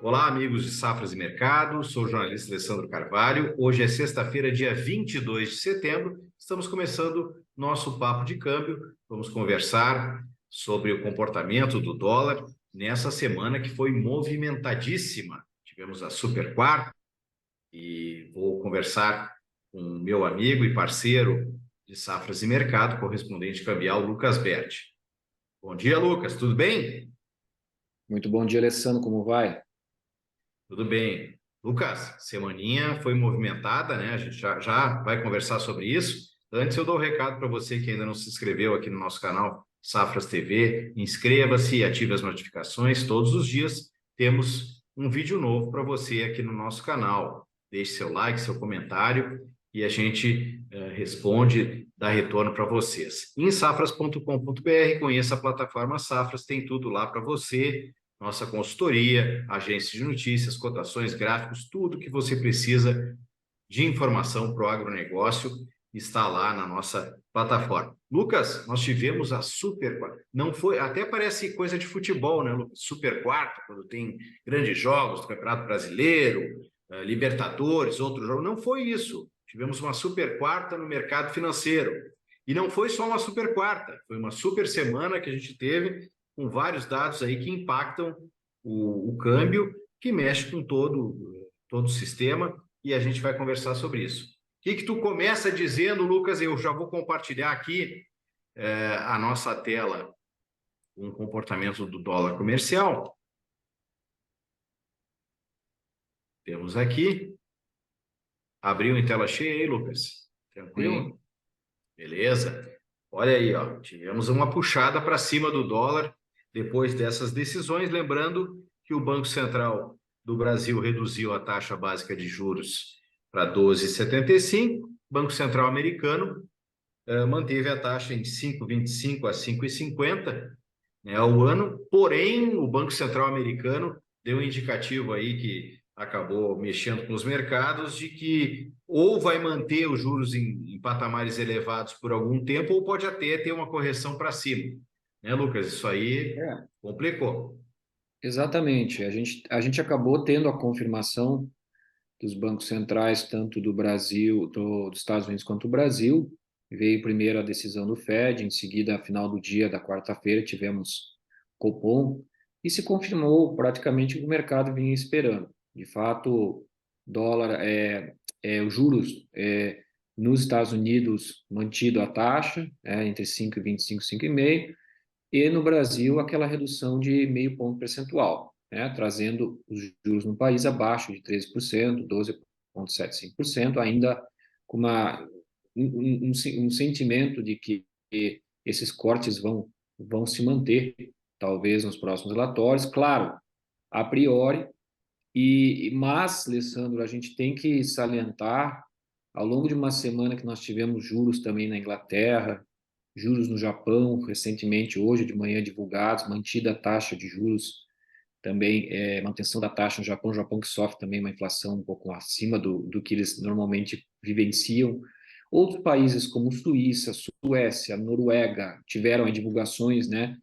Olá, amigos de Safras e Mercado, sou o jornalista Alessandro Carvalho. Hoje é sexta-feira, dia 22 de setembro. Estamos começando nosso papo de câmbio. Vamos conversar sobre o comportamento do dólar nessa semana que foi movimentadíssima. Tivemos a super quarta e vou conversar com o meu amigo e parceiro de Safras e Mercado, correspondente cambial, Lucas Berti. Bom dia, Lucas, tudo bem? Muito bom dia, Alessandro. Como vai? Tudo bem. Lucas, semaninha foi movimentada, né? A gente já vai conversar sobre isso. Antes, eu dou um recado para você que ainda não se inscreveu aqui no nosso canal Safras TV. Inscreva-se e ative as notificações. Todos os dias temos um vídeo novo para você aqui no nosso canal. Deixe seu like, seu comentário e a gente responde, dá retorno para vocês. Em safras.com.br, conheça a plataforma Safras, tem tudo lá para você. Nossa consultoria, agência de notícias, cotações, gráficos, tudo que você precisa de informação para o agronegócio está lá na nossa plataforma. Lucas, nós tivemos a Super Quarta. Não foi, até parece coisa de futebol, né, Lucas? Super Quarta, quando tem grandes jogos do Campeonato Brasileiro, Libertadores, outros jogos. Não foi isso. Tivemos uma Super Quarta no mercado financeiro. E não foi só uma Super Quarta, foi uma super semana que a gente teve com vários dados aí que impactam o câmbio, que mexe com todo o sistema, e a gente vai conversar sobre isso. O que tu começa dizendo, Lucas? Eu já vou compartilhar aqui a nossa tela, um comportamento do dólar comercial. Temos aqui. Abriu em tela cheia aí, Lucas? Sim. Tranquilo? Beleza. Olha aí, ó, tivemos uma puxada para cima do dólar depois dessas decisões, lembrando que o Banco Central do Brasil reduziu a taxa básica de juros para 12,75, Banco Central americano manteve a taxa em 5,25 a 5,50, né, ao ano, porém o Banco Central americano deu um indicativo aí que acabou mexendo com os mercados de que ou vai manter os juros em patamares elevados por algum tempo ou pode até ter uma correção para cima. Né, Lucas? Isso aí É, complicou. exatamente. A gente acabou tendo a confirmação dos bancos centrais, tanto do Brasil, dos Estados Unidos quanto do Brasil. Veio primeiro a decisão do Fed, em seguida, final do dia da quarta-feira, tivemos Copom, e se confirmou praticamente o que o mercado vinha esperando. De fato, dólar, os juros nos Estados Unidos mantido a taxa, entre 5,25 e 5,5, e no Brasil aquela redução de meio ponto percentual, né, trazendo os juros no país abaixo de 13%, 12,75%, ainda com um sentimento de que esses cortes vão se manter, talvez, nos próximos relatórios, claro, a priori, mas, Alessandro, a gente tem que salientar, ao longo de uma semana que nós tivemos juros também na Inglaterra, juros no Japão, recentemente, hoje de manhã divulgados, mantida a taxa de juros, também manutenção da taxa no Japão, o Japão que sofre também uma inflação um pouco acima do que eles normalmente vivenciam. Outros países como Suíça, Suécia, Noruega tiveram divulgações, né,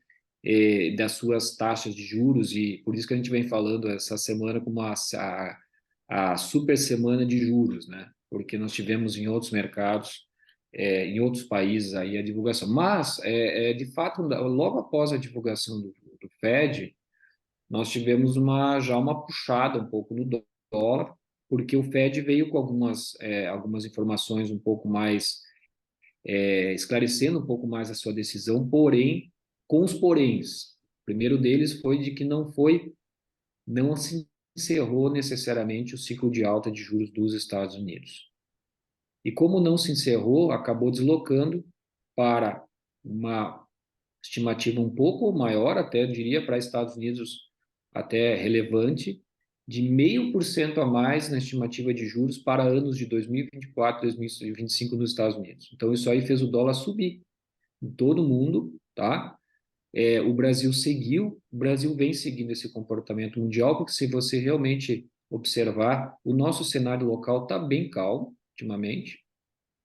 das suas taxas de juros, e por isso que a gente vem falando essa semana como a super semana de juros, né, porque nós tivemos em outros mercados, em outros países aí a divulgação. Mas, de fato, logo após a divulgação do Fed, nós tivemos já uma puxada um pouco no dólar, porque o Fed veio com algumas informações um pouco mais, esclarecendo um pouco mais a sua decisão, porém, com os poréns. O primeiro deles foi de que não se encerrou necessariamente o ciclo de alta de juros dos Estados Unidos. E como não se encerrou, acabou deslocando para uma estimativa um pouco maior, até eu diria, para Estados Unidos até relevante, de 0,5% a mais na estimativa de juros para anos de 2024 e 2025 nos Estados Unidos. Então, isso aí fez o dólar subir em todo o mundo, tá? O Brasil vem seguindo esse comportamento mundial, porque se você realmente observar, o nosso cenário local está bem calmo ultimamente.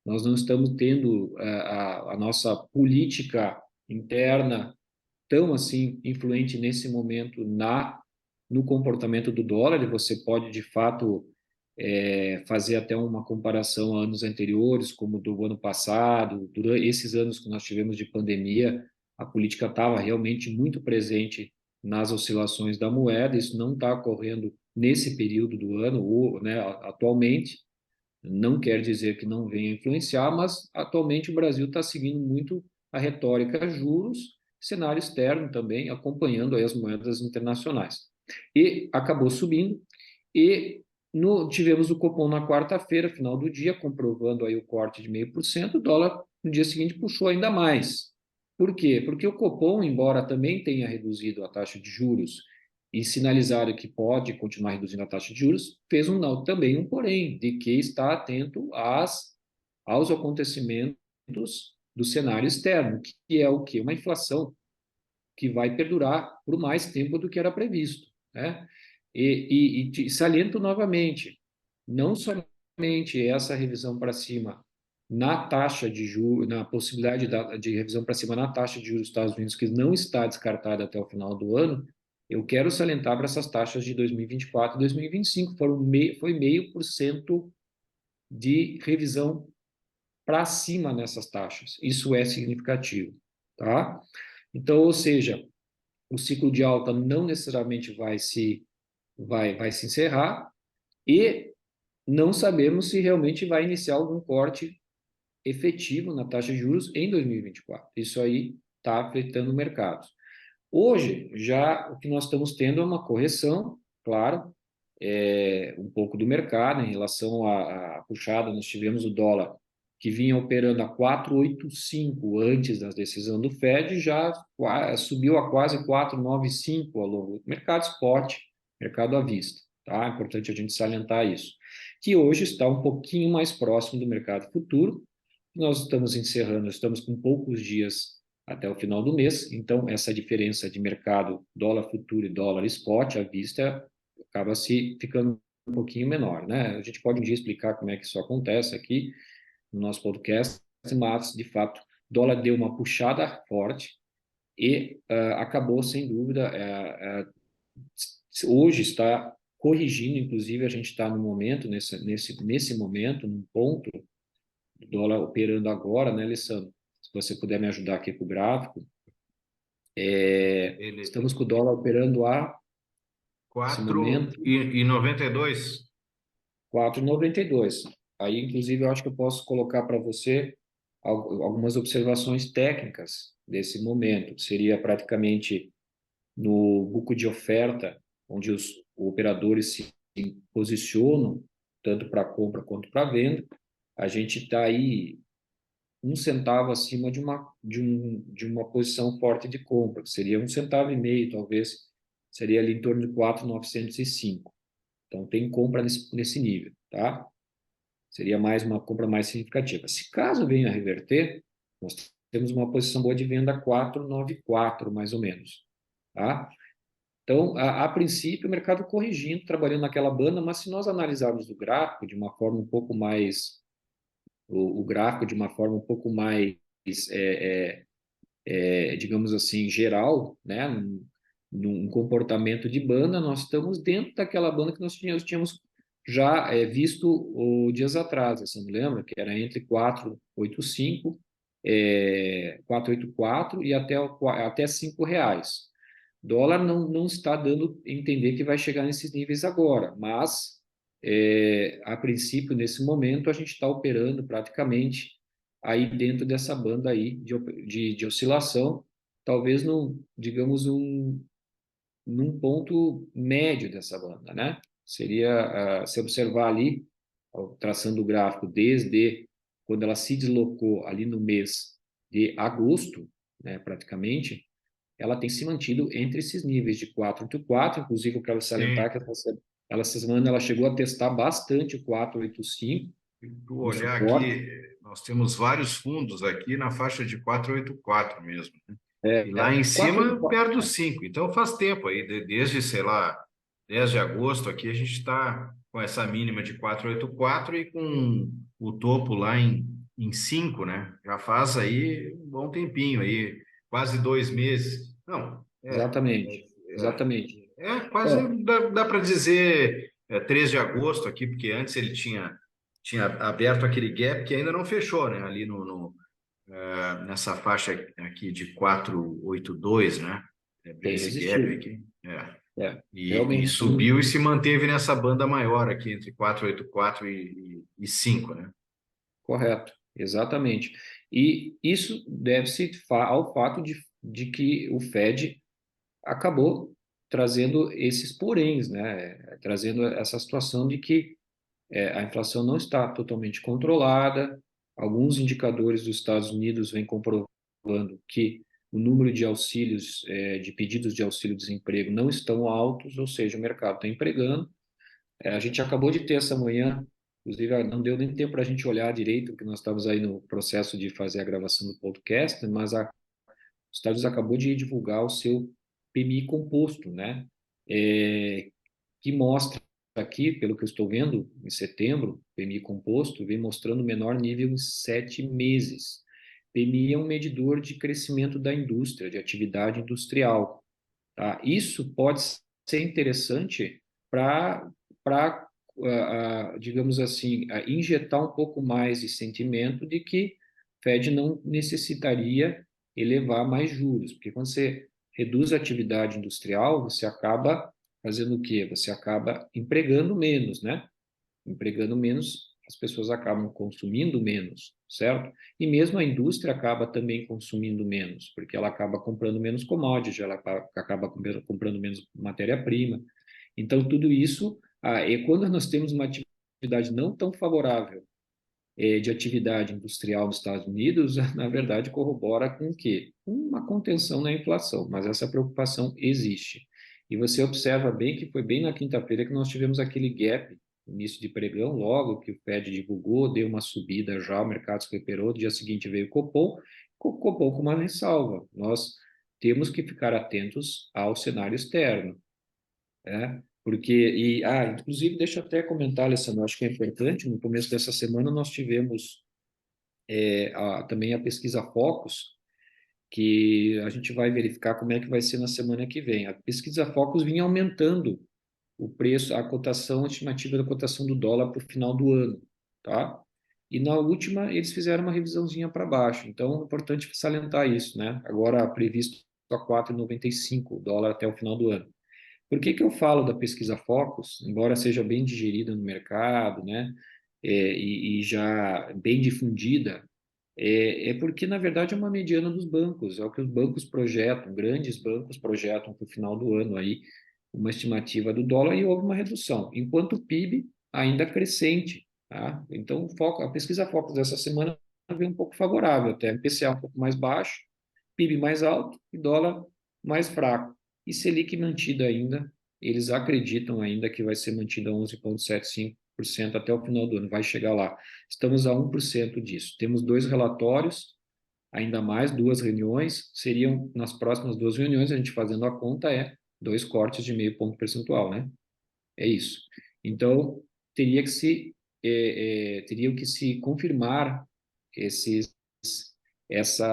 Nós não estamos tendo a nossa política interna tão assim influente nesse momento no comportamento do dólar, e você pode, de fato, fazer até uma comparação a anos anteriores, como do ano passado, durante esses anos que nós tivemos de pandemia, a política estava realmente muito presente nas oscilações da moeda, isso não está ocorrendo nesse período do ano, ou, né, atualmente, não quer dizer que não venha influenciar, mas atualmente o Brasil está seguindo muito a retórica juros, cenário externo também, acompanhando aí as moedas internacionais. E acabou subindo, e tivemos o Copom na quarta-feira, final do dia, comprovando aí o corte de 0,5%, o dólar no dia seguinte puxou ainda mais. Por quê? Porque o Copom, embora também tenha reduzido a taxa de juros e sinalizado que pode continuar reduzindo a taxa de juros, fez também um porém, de que está atento aos acontecimentos do cenário externo, que é o quê? Uma inflação que vai perdurar por mais tempo do que era previsto, né? E saliento novamente, não somente essa revisão para cima na taxa de juros, na possibilidade de revisão para cima na taxa de juros dos Estados Unidos, que não está descartada até o final do ano, eu quero salientar para essas taxas de 2024 e 2025, foi 0,5% de revisão para cima nessas taxas. Isso é significativo, tá? Então, ou seja, o ciclo de alta não necessariamente vai se encerrar e não sabemos se realmente vai iniciar algum corte efetivo na taxa de juros em 2024. Isso aí está afetando o mercado. Hoje, já o que nós estamos tendo é uma correção, claro, um pouco do mercado em relação à puxada. Nós tivemos o dólar que vinha operando a 4,85 antes da decisão do Fed, já subiu a quase 4,95 ao longo do mercado spot, mercado à vista. Tá? É importante a gente salientar isso. Que hoje está um pouquinho mais próximo do mercado futuro. Nós estamos encerrando, estamos com poucos dias até o final do mês, então essa diferença de mercado dólar futuro e dólar spot à vista acaba se ficando um pouquinho menor, né? A gente pode um dia explicar como é que isso acontece aqui no nosso podcast, mas de fato, o dólar deu uma puxada forte e acabou sem dúvida hoje está corrigindo, inclusive a gente está no momento nesse momento num ponto do dólar operando agora, né, Alessandro? Se você puder me ajudar aqui com o gráfico, Ele estamos com o dólar operando esse momento 4,92. 4,92. Aí, inclusive, eu acho que eu posso colocar para você algumas observações técnicas desse momento. Seria praticamente no buco de oferta, onde os operadores se posicionam, tanto para compra quanto para venda. A gente está aí 1 centavo acima de uma posição forte de compra, que seria 1,5 centavo, talvez, seria ali em torno de 4,905. Então, tem compra nesse nível, tá? Seria mais uma compra mais significativa. Se caso venha a reverter, nós temos uma posição boa de venda 4,94, mais ou menos, tá? Então, a princípio, o mercado corrigindo, trabalhando naquela banda, mas se nós analisarmos o gráfico de uma forma um pouco mais, o gráfico de uma forma um pouco mais, digamos assim, geral, né, num comportamento de banda, nós estamos dentro daquela banda que nós tínhamos já visto dias atrás, você não lembra? Que era entre 4,85, 4,84 e até R$ 5. Dólar não está dando a entender que vai chegar nesses níveis agora, mas a princípio, nesse momento, a gente está operando praticamente aí dentro dessa banda aí de oscilação, talvez digamos, num ponto médio dessa banda, né? Seria, se observar ali, traçando o gráfico, desde quando ela se deslocou ali no mês de agosto, né, praticamente, ela tem se mantido entre esses níveis de 4,84, inclusive eu quero salientar Sim. que essa semana ela chegou a testar bastante o 4,85, Se tu um olhar suporte. aqui, nós temos vários fundos aqui na faixa de 4,84 mesmo. E lá em cima, 4,84, perto dos 5. Então faz tempo aí, desde, sei lá, 10 de agosto aqui, a gente está com essa mínima de 4,84 e com o topo lá em 5, né? Já faz aí um bom tempinho aí, quase 2 meses. Não, exatamente, é, exatamente. É, dá para dizer 3 de agosto aqui, porque antes ele tinha aberto aquele gap que ainda não fechou, né? Ali nessa faixa aqui de 482, né? Abriu tem esse gap resistido. aqui. E Realmente. subiu e se manteve nessa banda maior aqui, entre 484 e 5, né? Correto, exatamente. E isso deve-se ao fato de que o Fed acabou trazendo esses poréns, né? Trazendo essa situação de que a inflação não está totalmente controlada. Alguns indicadores dos Estados Unidos vêm comprovando que o número de auxílios, de pedidos de auxílio-desemprego não estão altos, ou seja, o mercado está empregando. A gente acabou de ter essa manhã, inclusive não deu nem tempo para a gente olhar direito, porque nós estávamos aí no processo de fazer a gravação do podcast, mas os Estados Unidos acabou de divulgar o seu PMI composto, né? Que mostra aqui, pelo que eu estou vendo, em setembro, o PMI composto vem mostrando o menor nível em 7 meses. PMI é um medidor de crescimento da indústria, de atividade industrial. Tá? Isso pode ser interessante para digamos assim, injetar um pouco mais de sentimento de que Fed não necessitaria elevar mais juros, porque quando você reduz a atividade industrial, você acaba fazendo o quê? Você acaba empregando menos, né? Empregando menos, as pessoas acabam consumindo menos, certo? E mesmo a indústria acaba também consumindo menos, porque ela acaba comprando menos commodities, ela acaba comprando menos matéria-prima. Então, tudo isso, e quando nós temos uma atividade não tão favorável de atividade industrial nos Estados Unidos, na verdade, corrobora com o quê? Uma contenção na inflação, mas essa preocupação existe. E você observa bem que foi bem na quinta-feira que nós tivemos aquele gap, início de pregão, logo que o Fed divulgou, deu uma subida já, o mercado se recuperou, no dia seguinte veio o Copom com uma ressalva. Nós temos que ficar atentos ao cenário externo, né? Porque, inclusive, deixa eu até comentar, Alessandro, acho que é importante, no começo dessa semana nós tivemos também a pesquisa Focus, que a gente vai verificar como é que vai ser na semana que vem. A pesquisa Focus vinha aumentando o preço, a estimativa da cotação do dólar para o final do ano, tá? E na última eles fizeram uma revisãozinha para baixo, então é importante salientar isso, né? Agora previsto a 4,95 o dólar até o final do ano. Por que que eu falo da pesquisa Focus, embora seja bem digerida no mercado, né? E já bem difundida, porque, na verdade, é uma mediana dos bancos, é o que os bancos projetam, grandes bancos projetam para o final do ano aí, uma estimativa do dólar e houve uma redução, enquanto o PIB ainda crescente, tá? Então, a pesquisa Focus dessa semana veio um pouco favorável, até IPCA um pouco mais baixo, PIB mais alto e dólar mais fraco. E Selic mantida ainda, eles acreditam ainda que vai ser mantida a 11,75% até o final do ano, vai chegar lá. Estamos a 1% disso. Temos 2 relatórios, ainda mais 2 reuniões, seriam nas próximas 2 reuniões, a gente fazendo a conta, 2 cortes de 0,5 ponto percentual, né? É isso. Então, teriam que se confirmar esses,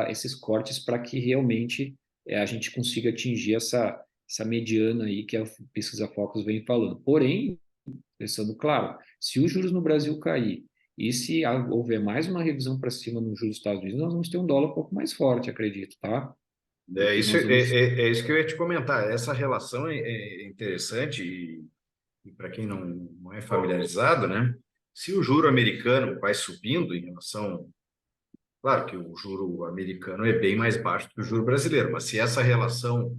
esses cortes para que realmente a gente consiga atingir essa mediana aí que a pesquisa Focus vem falando. Porém, pensando claro, se os juros no Brasil cair e se houver mais uma revisão para cima nos juros dos Estados Unidos, nós vamos ter um dólar um pouco mais forte, acredito, tá? É Porque isso, nós vamos. é isso que eu ia te comentar. Essa relação é interessante e para quem não é familiarizado, né? Se o juro americano vai subindo em relação. Claro que o juro americano é bem mais baixo do que o juro brasileiro, mas se essa relação,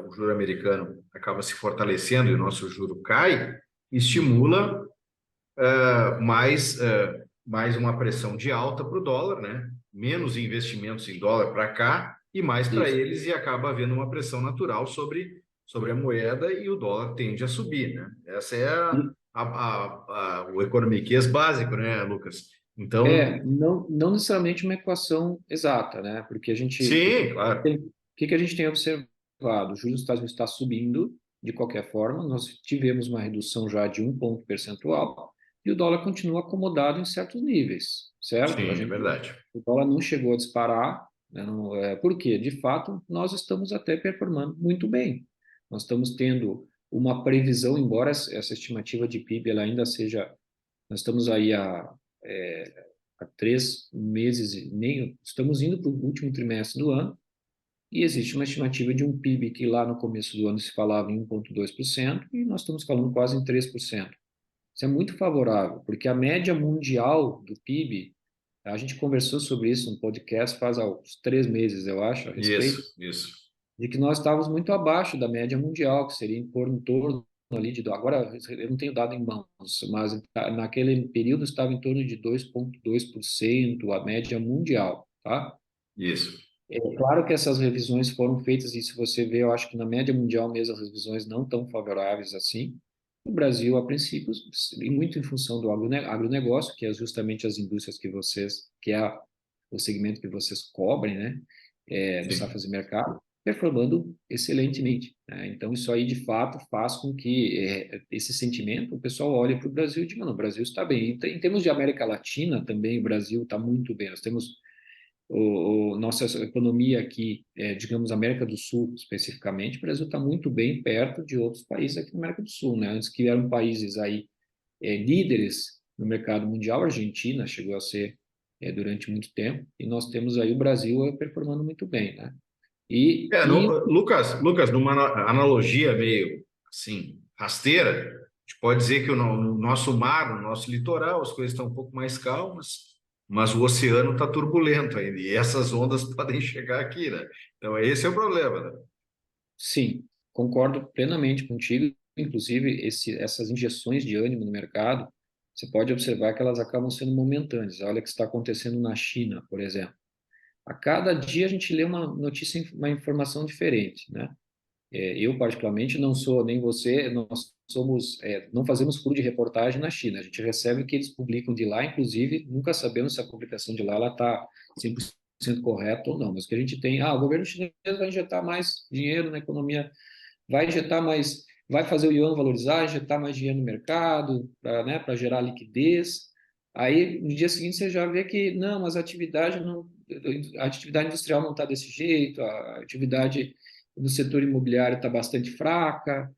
o juro americano acaba se fortalecendo e o nosso juro cai, estimula mais uma pressão de alta para o dólar, né? Menos investimentos em dólar para cá e mais para Isso. eles, e acaba havendo uma pressão natural sobre a moeda e o dólar tende a subir, né? Essa é o economiquez básico, né, Lucas? Então, Não necessariamente uma equação exata, né? Porque sim, claro. o que a gente tem observado? O juros dos Estados Unidos está subindo de qualquer forma, nós tivemos uma redução já de 1 ponto percentual e o dólar continua acomodado em certos níveis, certo? Sim, é verdade. O dólar não chegou a disparar, né? Não, por quê? De fato, nós estamos até performando muito bem. Nós estamos tendo uma previsão, embora essa estimativa de PIB ela ainda seja, nós estamos aí há 3 meses, nem estamos indo para o último trimestre do ano, e existe uma estimativa de um PIB que lá no começo do ano se falava em 1,2%, e nós estamos falando quase em 3%. Isso é muito favorável, porque a média mundial do PIB, a gente conversou sobre isso no podcast faz uns 3 meses, eu acho, a respeito, Isso. de que nós estávamos muito abaixo da média mundial, que seria em torno ali agora eu não tenho dado em mãos, mas naquele período estava em torno de 2,2% a média mundial, tá? Isso. É claro que essas revisões foram feitas, e se você ver, eu acho que na média mundial mesmo as revisões não tão favoráveis assim. No Brasil, a princípio, e muito em função do agronegócio, que é justamente as indústrias que é o segmento que vocês cobrem, né, no Sim. Safras e Mercado, performando excelentemente, né? Então, isso aí, de fato, faz com que esse sentimento, o pessoal olhe para o Brasil e diga, não, o Brasil está bem. Em termos de América Latina, também o Brasil está muito bem. Nós temos nossa economia aqui, digamos, América do Sul especificamente, o Brasil está muito bem perto de outros países aqui na América do Sul, né? Antes que eram países aí líderes no mercado mundial, a Argentina chegou a ser durante muito tempo, e nós temos aí o Brasil performando muito bem, né? Lucas, numa analogia meio assim, rasteira, a gente pode dizer que no nosso mar, no nosso litoral, as coisas estão um pouco mais calmas, mas o oceano está turbulento ainda, e essas ondas podem chegar aqui, né? Então, esse é o problema, né? Sim, concordo plenamente contigo. Inclusive, essas injeções de ânimo no mercado, você pode observar que elas acabam sendo momentâneas. Olha o que está acontecendo na China, por exemplo. A cada dia a gente lê uma notícia, uma informação diferente, né? Eu, particularmente, não sou nem você, nós somos, não fazemos furo de reportagem na China. A gente recebe o que eles publicam de lá, inclusive, nunca sabemos se a publicação de lá está 100% correta ou não. Mas o que a gente tem, o governo chinês vai injetar mais dinheiro na economia, vai injetar mais, vai fazer o yuan valorizar, injetar mais dinheiro no mercado, para, né, para gerar liquidez. Aí, no dia seguinte, você já vê que, não, mas a atividade industrial não está desse jeito, a atividade no setor imobiliário está bastante fraca.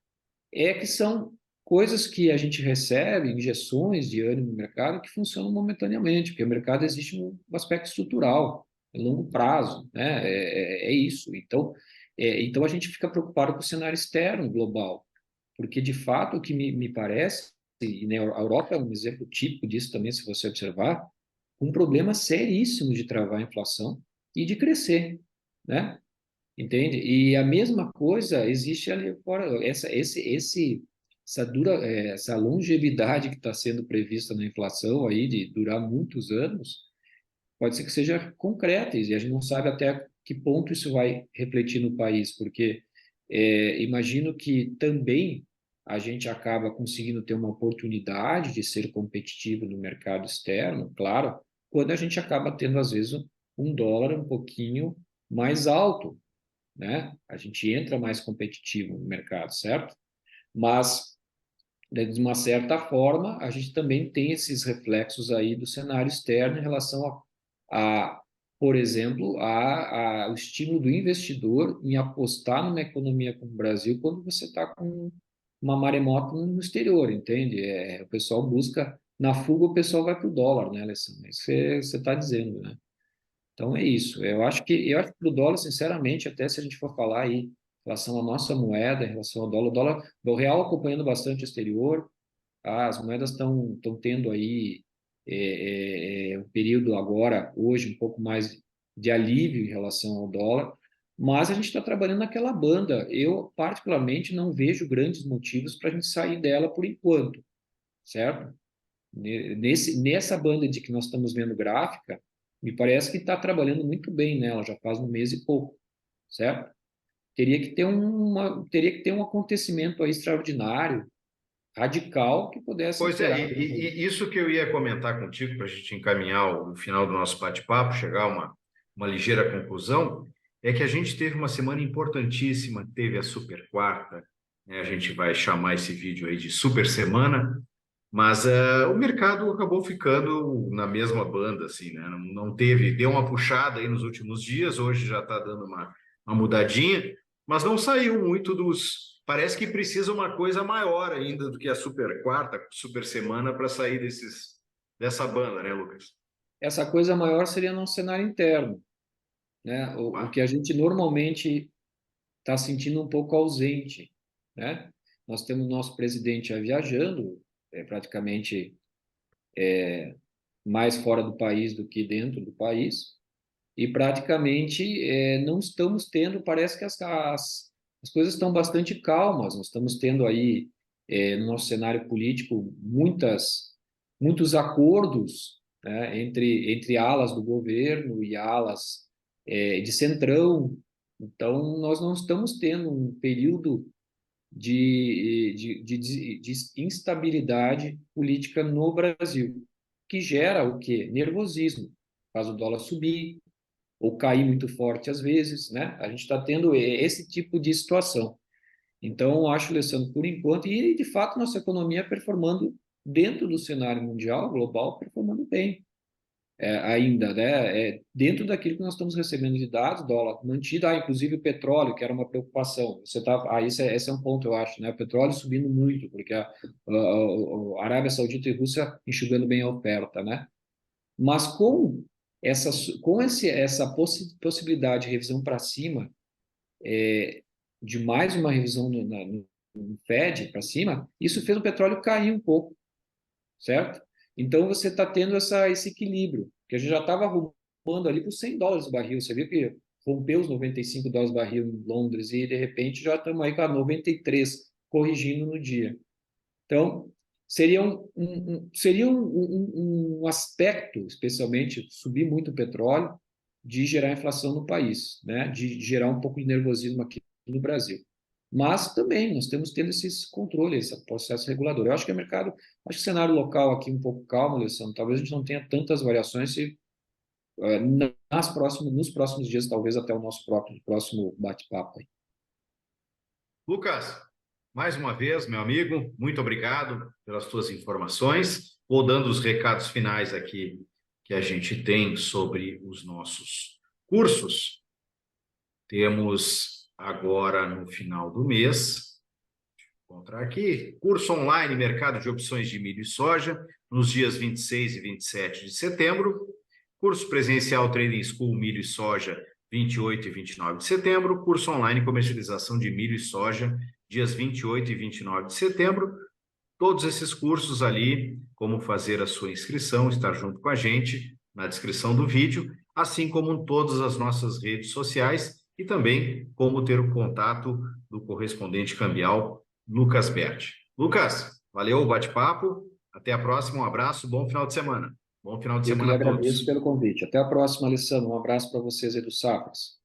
É que são coisas que a gente recebe, injeções de ânimo no mercado, que funcionam momentaneamente, porque o mercado existe um aspecto estrutural, a longo prazo, né? É isso. Então, a gente fica preocupado com o cenário externo, global, porque, de fato, o que me parece, e né, a Europa é um exemplo típico disso também, se você observar, um problema seríssimo de travar a inflação e de crescer, né? Entende? E a mesma coisa existe ali fora. Essa longevidade que está sendo prevista na inflação aí de durar muitos anos, pode ser que seja concreta, e a gente não sabe até que ponto isso vai refletir no país, porque imagino que também a gente acaba conseguindo ter uma oportunidade de ser competitivo no mercado externo, claro, quando a gente acaba tendo, às vezes, um dólar um pouquinho mais alto, né? A gente entra mais competitivo no mercado, certo? Mas, né, de uma certa forma, a gente também tem esses reflexos aí do cenário externo em relação por exemplo, o estímulo do investidor em apostar numa economia como o Brasil quando você está com uma maremoto no exterior, entende? O pessoal busca, na fuga o pessoal vai para o dólar, né, Alessandro? Isso você está dizendo, né? Então é isso. Eu acho que para o dólar, sinceramente, até se a gente for falar aí em relação à nossa moeda, em relação ao dólar, o real acompanhando bastante o exterior, as moedas estão tendo aí um período agora, hoje, um pouco mais de alívio em relação ao dólar, mas a gente está trabalhando naquela banda. Eu, particularmente, não vejo grandes motivos para a gente sair dela por enquanto, certo? Nessa banda de que nós estamos vendo gráfica, me parece que está trabalhando muito bem nela, já faz um mês e pouco, certo? Teria que ter um acontecimento aí extraordinário, radical, que pudesse Pois é, alterar. e isso que eu ia comentar contigo para a gente encaminhar o final do nosso bate-papo, chegar a uma ligeira conclusão, é que a gente teve uma semana importantíssima, teve a Super Quarta, né? A gente vai chamar esse vídeo aí de Super Semana, mas o mercado acabou ficando na mesma banda, assim, né? Não teve, deu uma puxada aí nos últimos dias, hoje já está dando uma mudadinha, mas não saiu muito parece que precisa uma coisa maior ainda do que a super quarta, super semana para sair dessa banda, né, Lucas? Essa coisa maior seria no cenário interno, né? O Opa, que a gente normalmente está sentindo um pouco ausente, né? Nós temos nosso presidente já viajando, praticamente mais fora do país do que dentro do país, e praticamente não estamos tendo, parece que as coisas estão bastante calmas, nós estamos tendo aí, no nosso cenário político, muitos acordos, né, entre alas do governo e alas de centrão, então nós não estamos tendo um período de instabilidade política no Brasil, que gera o quê? Nervosismo, faz o dólar subir, ou cair muito forte às vezes, né? A gente está tendo esse tipo de situação. Então, acho, Alessandro, por enquanto, e de fato nossa economia performando dentro do cenário mundial, global, performando bem ainda, né? Dentro daquilo que nós estamos recebendo de dados, dólar mantido, inclusive o petróleo, que era uma preocupação. Esse é um ponto, eu acho, né? O petróleo subindo muito, porque a Arábia Saudita e Rússia enxugando bem a oferta, né? Mas essa, essa possibilidade de revisão para cima, de mais uma revisão no Fed para cima, isso fez o petróleo cair um pouco, certo? Então você está tendo esse equilíbrio, que a gente já estava arrumando ali por US$ 100 o barril. Você viu que rompeu os US$ 95 o barril em Londres e de repente já estamos aí com a 93 corrigindo no dia. Então, seria um aspecto, especialmente subir muito o petróleo, de gerar inflação no país, né? De gerar um pouco de nervosismo aqui no Brasil. Mas também nós temos tendo esses controles, esse processo regulador. Eu acho que o mercado, acho que o cenário local aqui um pouco calmo, Alessandro. Talvez a gente não tenha tantas variações se, nos próximos dias, talvez até o nosso próximo bate-papo. Lucas, mais uma vez, meu amigo, muito obrigado pelas tuas informações. Vou dando os recados finais aqui que a gente tem sobre os nossos cursos. Temos agora no final do mês, vou encontrar aqui, curso online Mercado de Opções de Milho e Soja, nos dias 26 e 27 de setembro. Curso presencial Trading School Milho e Soja, 28 e 29 de setembro. Curso online Comercialização de Milho e Soja, dias 28 e 29 de setembro. Todos esses cursos ali, como fazer a sua inscrição, estar junto com a gente na descrição do vídeo, assim como em todas as nossas redes sociais e também como ter o contato do correspondente cambial, Lucas Berti. Lucas, valeu o bate-papo, até a próxima, um abraço, bom final de semana. Bom final de Eu que lhe semana a agradeço todos. pelo convite. Até a próxima, Alessandro. Um abraço para vocês aí do Safras.